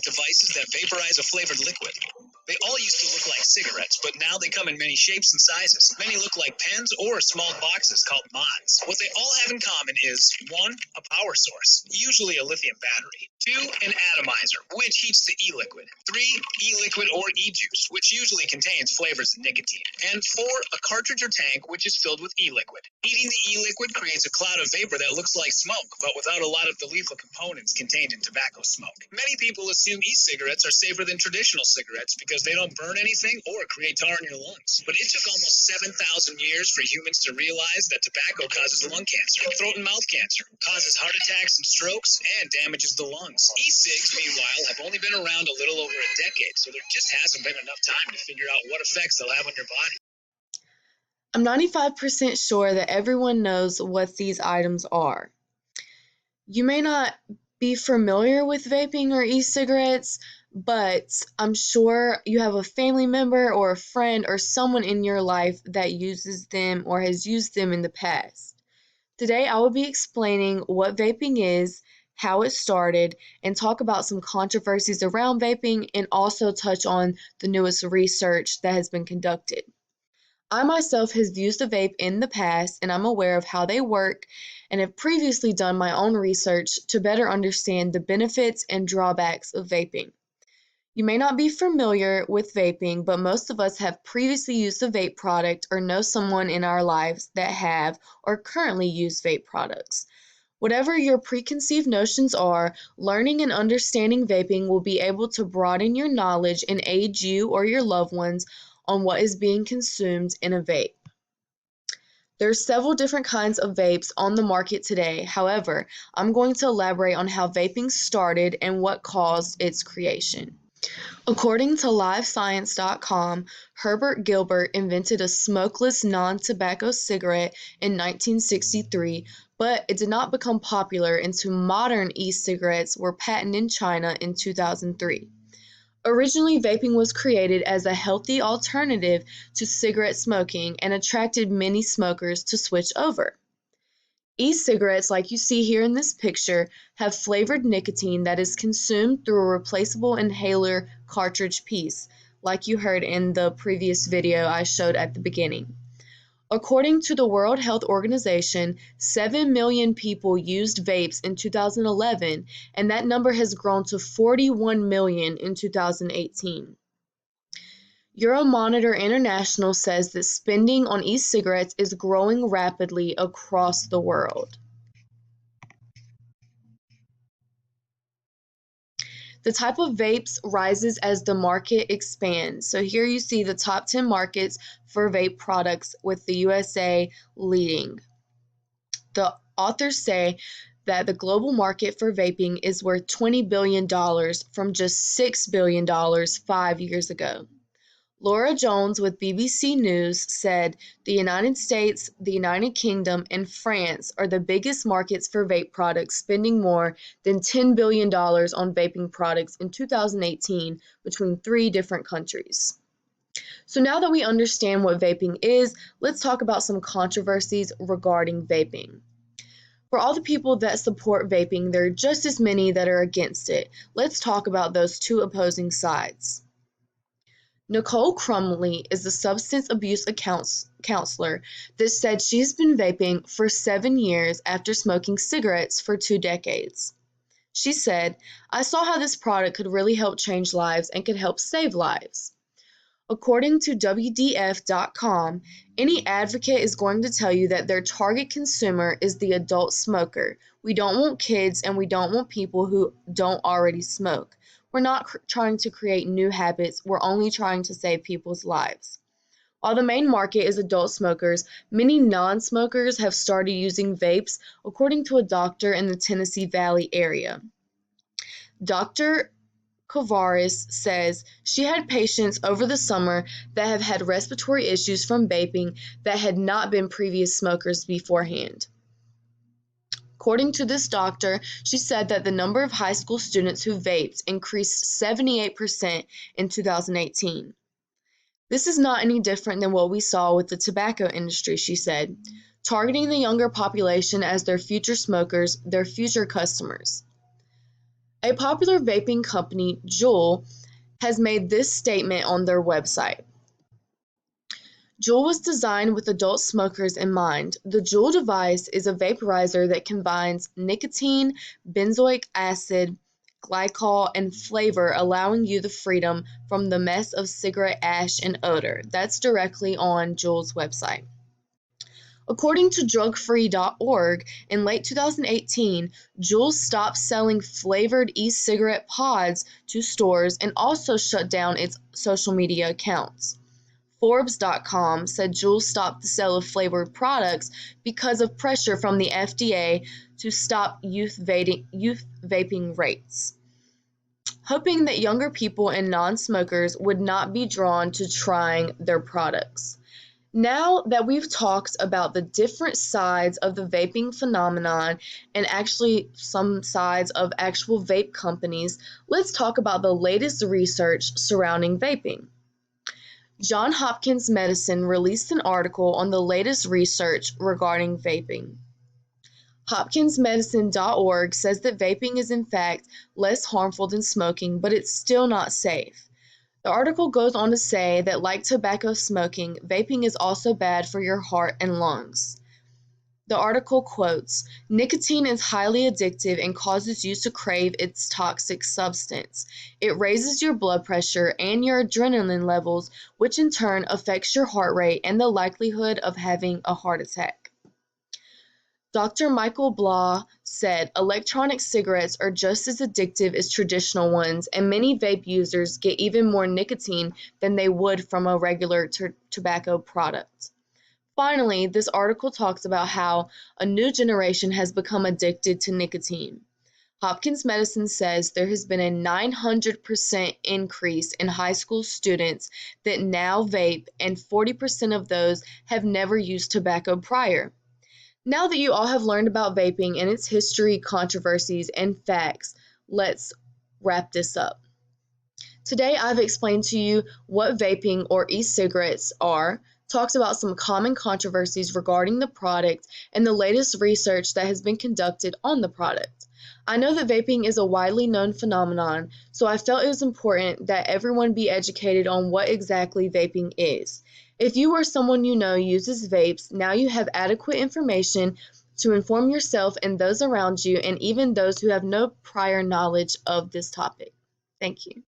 devices that vaporize a flavored liquid. They all used to look like cigarettes, but now they come in many shapes and sizes. Many look like pens or small boxes called mods. What they all have in common is 1. A power source, usually a lithium battery. 2. An atomizer, which heats the e-liquid. 3. E-liquid or e-juice, which usually contains flavors and nicotine. And 4. A cartridge or tank, which is filled with e-liquid. Heating the e-liquid creates a cloud of vapor that looks like smoke, but without a lot of the lethal components contained in tobacco smoke. Many people assume e-cigarettes are safer than traditional cigarettes because they don't burn anything or create tar in your lungs. But it took almost 7,000 years for humans to realize that tobacco causes lung cancer, throat and mouth cancer, causes heart attacks and strokes, and damages the lungs. E-cigs, meanwhile, have only been around a little over a decade, so there just hasn't been enough time to figure out what effects they'll have on your body. I'm 95% sure that everyone knows what these items are. You may not be familiar with vaping or e-cigarettes, but I'm sure you have a family member or a friend or someone in your life that uses them or has used them in the past. Today, I will be explaining what vaping is, how it started, and talk about some controversies around vaping and also touch on the newest research that has been conducted. I myself have used a vape in the past and I'm aware of how they work and have previously done my own research to better understand the benefits and drawbacks of vaping. You may not be familiar with vaping, but most of us have previously used a vape product or know someone in our lives that have or currently use vape products. Whatever your preconceived notions are, learning and understanding vaping will be able to broaden your knowledge and aid you or your loved ones on what is being consumed in a vape. There are several different kinds of vapes on the market today. However, I'm going to elaborate on how vaping started and what caused its creation. According to LiveScience.com, Herbert Gilbert invented a smokeless non-tobacco cigarette in 1963, but it did not become popular until modern e-cigarettes were patented in China in 2003. Originally, vaping was created as a healthy alternative to cigarette smoking and attracted many smokers to switch over. E-cigarettes, like you see here in this picture, have flavored nicotine that is consumed through a replaceable inhaler cartridge piece, like you heard in the previous video I showed at the beginning. According to the World Health Organization, 7 million people used vapes in 2011, and that number has grown to 41 million in 2018. Euromonitor International says that spending on e-cigarettes is growing rapidly across the world. The type of vapes rises as the market expands. So here you see the top 10 markets for vape products with the USA leading. The authors say that the global market for vaping is worth $20 billion from just $6 billion 5 years ago. Laura Jones with BBC News said the United States, the United Kingdom, and France are the biggest markets for vape products, spending more than $10 billion on vaping products in 2018 between 3 different countries. So now that we understand what vaping is, let's talk about some controversies regarding vaping. For all the people that support vaping, there are just as many that are against it. Let's talk about those two opposing sides. Nicole Crumley is a substance abuse counselor that said she's been vaping for 7 years after smoking cigarettes for 2 decades. She said, "I saw how this product could really help change lives and could help save lives." According to WDF.com, any advocate is going to tell you that their target consumer is the adult smoker. We don't want kids and we don't want people who don't already smoke. We're not trying to create new habits, we're only trying to save people's lives. While the main market is adult smokers, many non-smokers have started using vapes, according to a doctor in the Tennessee Valley area. Dr. Kovaris says she had patients over the summer that have had respiratory issues from vaping that had not been previous smokers beforehand. According to this doctor, she said that the number of high school students who vaped increased 78% in 2018. This is not any different than what we saw with the tobacco industry, she said, targeting the younger population as their future smokers, their future customers. A popular vaping company, Juul, has made this statement on their website. Juul was designed with adult smokers in mind. The Juul device is a vaporizer that combines nicotine, benzoic acid, glycol, and flavor, allowing you the freedom from the mess of cigarette ash and odor. That's directly on Juul's website. According to drugfree.org, in late 2018, Juul stopped selling flavored e-cigarette pods to stores and also shut down its social media accounts. Forbes.com said Juul stopped the sale of flavored products because of pressure from the FDA to stop youth vaping rates, hoping that younger people and non-smokers would not be drawn to trying their products. Now that we've talked about the different sides of the vaping phenomenon and actually some sides of actual vape companies, let's talk about the latest research surrounding vaping. Johns Hopkins Medicine released an article on the latest research regarding vaping. HopkinsMedicine.org says that vaping is in fact less harmful than smoking, but it's still not safe. The article goes on to say that, like tobacco smoking, vaping is also bad for your heart and lungs. The article quotes, "Nicotine is highly addictive and causes you to crave its toxic substance. It raises your blood pressure and your adrenaline levels, which in turn affects your heart rate and the likelihood of having a heart attack." Dr. Michael Blah said electronic cigarettes are just as addictive as traditional ones, and many vape users get even more nicotine than they would from a regular tobacco product. Finally, this article talks about how a new generation has become addicted to nicotine. Hopkins Medicine says there has been a 900% increase in high school students that now vape, and 40% of those have never used tobacco prior. Now that you all have learned about vaping and its history, controversies, and facts, let's wrap this up. Today I've explained to you what vaping or e-cigarettes are, talked about some common controversies regarding the product, and the latest research that has been conducted on the product. I know that vaping is a widely known phenomenon, so I felt it was important that everyone be educated on what exactly vaping is. If you or someone you know uses vapes, now you have adequate information to inform yourself and those around you, and even those who have no prior knowledge of this topic. Thank you.